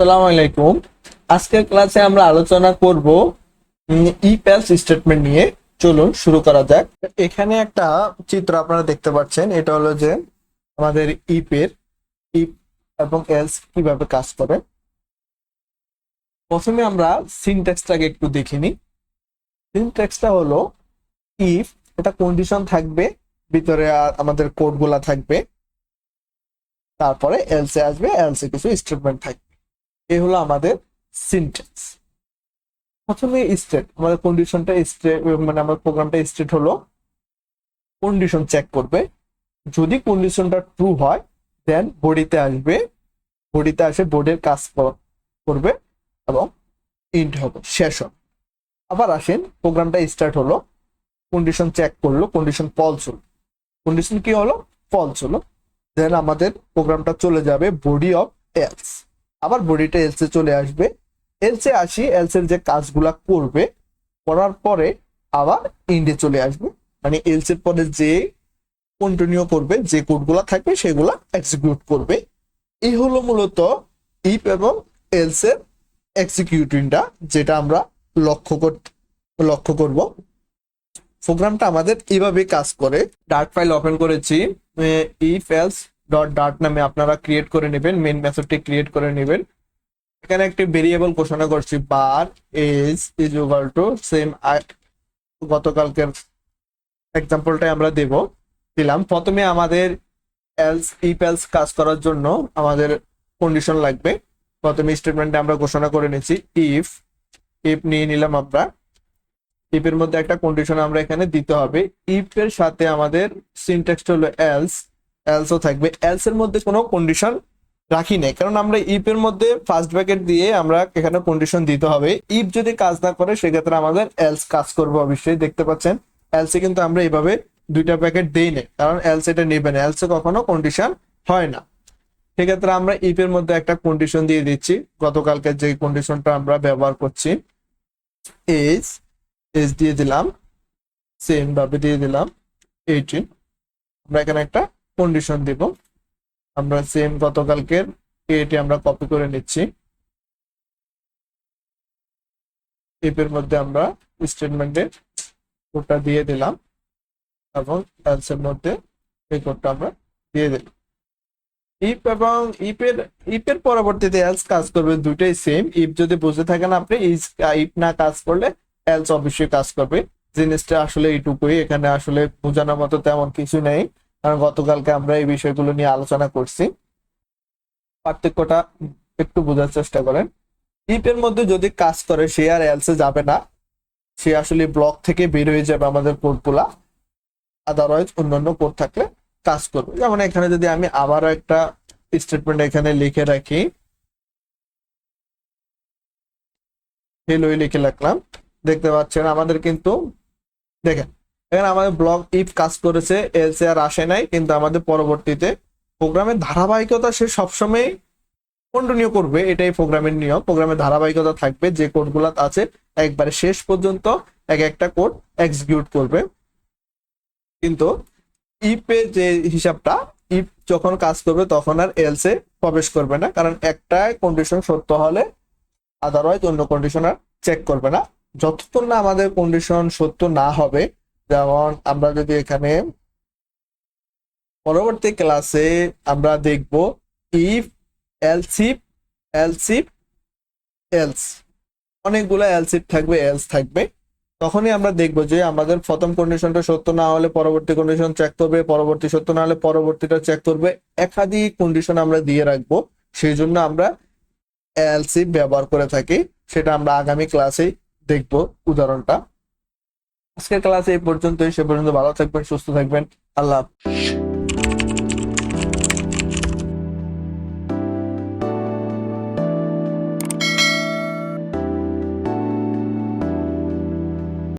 আসসালামু আলাইকুম। আজকের ক্লাসে আমরা আলোচনা করব ইফ এলস স্টেটমেন্ট নিয়ে। চলুন শুরু করা যাক। এখানে একটা চিত্র আপনারা দেখতে পাচ্ছেন, এটা হলো যে আমাদের ইফ এবং এলস কিভাবে কাজ করে। প্রথমে আমরা সিনট্যাক্সটাকে একটু দেখে নিই। সিনট্যাক্সটা হলো ইফ, এটা কন্ডিশন থাকবে, ভিতরে আমাদের কোডগুলা থাকবে, তারপরে এলসে আসবে, এলসে কিছু স্টেটমেন্ট থাকবে। এই হলো আমাদের সিনট্যাক্স। প্রথমে স্টেট, আমাদের কন্ডিশনটা স্টেট, মানে আমার প্রোগ্রামটা স্টেট হলো কন্ডিশন চেক করবে। যদি কন্ডিশনটা ট্রু হয় দেন বডিতে আসবে, বডিতে আসে বোর্ডের কাজ করবে এবং ইন্ট হবে, শেষ হবে। আবার আসেন, প্রোগ্রামটা স্টার্ট হলো, কন্ডিশন চেক করলো, কন্ডিশন ফলস হলো, কন্ডিশন কি হলো, ফলস হলো। দেন আমাদের প্রোগ্রামটা চলে যাবে বডি অফ এলস, আবার বডিটা এলসে চলে আসবে। এলসে আসি, এলসের যে কাজগুলা করবে, করার পরে আবার ইন্ডে চলে আসবে, মানে এলসের পরে যে কন্টিনিউ করবে, যে কোডগুলা থাকবে সেগুলা এক্সিকিউট করবে। এই হলো মূলত ইফ এবং এলসের এক্সিকিউটিংটা, যেটা আমরা লক্ষ্য করব। প্রোগ্রামটা আমাদের এইভাবে কাজ করে। ডার্ট ফাইল ওপেন করেছি, ইফ এলস ডট ডার্ট নামে আপনারা ক্রিয়েট করে নেবেন, মেইন মেথডটি ক্রিয়েট করে নেবেন। এখানে একটি ভেরিয়েবল ঘোষণা করছি, var age is equal to same. গতকালকের এক্সাম্পলটাই আমরা দিলাম। প্রথমে আমাদের ইফ এলস কাজ করার জন্য আমাদের কন্ডিশন লাগবে। প্রথমে স্টেটমেন্টে আমরা ঘোষণা করে নিচ্ছি ইফ নিয়ে নিলাম আমরা। ইফ এর মধ্যে একটা কন্ডিশন আমরা এখানে দিতে হবে। ইফ এর সাথে আমাদের সিনট্যাক্সটা হলো এলসও থাকবে। এলস এর মধ্যে কোনো কন্ডিশন রাখি নাই, কারণ আমরা ইফ এর মধ্যে ফার্স্ট ব্র্যাকেট দিয়ে আমরা এখানে কন্ডিশন দিতে হবে। ইফ যদি কাজ না করে সেক্ষেত্রে আমাদের এলস কাজ করবে অবশ্যই। দেখতে পাচ্ছেন এলসে কিন্তু আমরা এইভাবে দুইটা প্যাকেট দেই না, কারণ এলস এটা নেবে না, এলসে কখনো কন্ডিশন হয় না। সেক্ষেত্রে আমরা ইফ এর মধ্যে একটা কন্ডিশন দিয়ে দিচ্ছি, গতকালকে যে কন্ডিশনটা আমরা ব্যবহার করছি, এজ দিয়ে দিলাম, সেম ভাবে দিয়ে দিলাম 18। আমরা এখানে একটা কন্ডিশন দিব, আমরা সেম গতকালকের এটি আমরা কপি করে নিচ্ছি। ইফ এর মধ্যে আমরা স্টেটমেন্টের কোডটা দিয়ে দিলাম এবং এলস এর মধ্যে এই কোডটা আমরা দিয়ে দিলাম। ইফ এবং ইফের পরবর্তীতে এলস কাজ করবে, দুইটাই সেম। ইফ যদি বুঝতে থাকেন আপনি, ইফ না কাজ করলে এলস অবশ্যই কাজ করবে। জিনিসটা আসলে এইটুকুই, এখানে আসলে বোঝানোর মতো তেমন কিছু নেই, কারণ গতকালকে আমরা এই বিষয়গুলো নিয়ে আলোচনা করছি। পার্থক্যটা একটু বোঝার চেষ্টা করেন। ইফ এর মধ্যে যদি কাজ করে সে আর এলসে যাবে না, সে আসলে ব্লক থেকে বের হয়ে যাবে আমাদের কোডগুলা। আদারওয়াইজ অন্যান্য কোড থাকলে কাজ করবে। যেমন এখানে যদি আমি আবারও একটা স্টেটমেন্ট এখানে লিখে রাখি, হেলোই লিখে রাখলাম, দেখতে পাচ্ছেন আমাদের কিন্তু দেখেন এখানে আমাদের ব্লক ইফ কাজ করেছে, এলসে আর আসে নাই, কিন্তু আমাদের পরবর্তীতে প্রোগ্রামের ধারাবাহিকতা সে সবসময় কন্টিনিউ করবে। এটাই প্রোগ্রামের নিয়ম, প্রোগ্রামের ধারাবাহিকতা থাকবে। যে কোডগুলো আছে একবারে শেষ পর্যন্ত এক একটা কোড এক্সিকিউট করবে। কিন্তু ইফে যে হিসাবটা, ইফ যখন কাজ করবে তখন আর এলসে প্রবেশ করবে না, কারণ একটা কন্ডিশন সত্য হলে আদারওয়াইজ অন্য কন্ডিশন আর চেক করবে না, যতক্ষণ না আমাদের কন্ডিশন সত্য না হবে। যেমন আমরা যদি এখানে পরবর্তী ক্লাসে আমরা দেখব ইফ এলসিফ এলসিফ এলস, অনেকগুলো এলসিফ থাকবে, এলস থাকবে। তখনই আমরা দেখবো যে আমাদের প্রথম কন্ডিশনটা সত্য না হলে পরবর্তী কন্ডিশন চেক করবে, পরবর্তী সত্য না হলে পরবর্তীটা চেক করবে। একাধিক কন্ডিশন আমরা দিয়ে রাখবো, সেই জন্য আমরা এলসিফ ব্যবহার করে থাকি। সেটা আমরা আগামী ক্লাসেই দেখবো উদাহরণটা। আজকের ক্লাসে এই পর্যন্তই, সে পর্যন্ত ভালো থাকবেন, সুস্থ থাকবেন, আল্লাহ হাফেজ।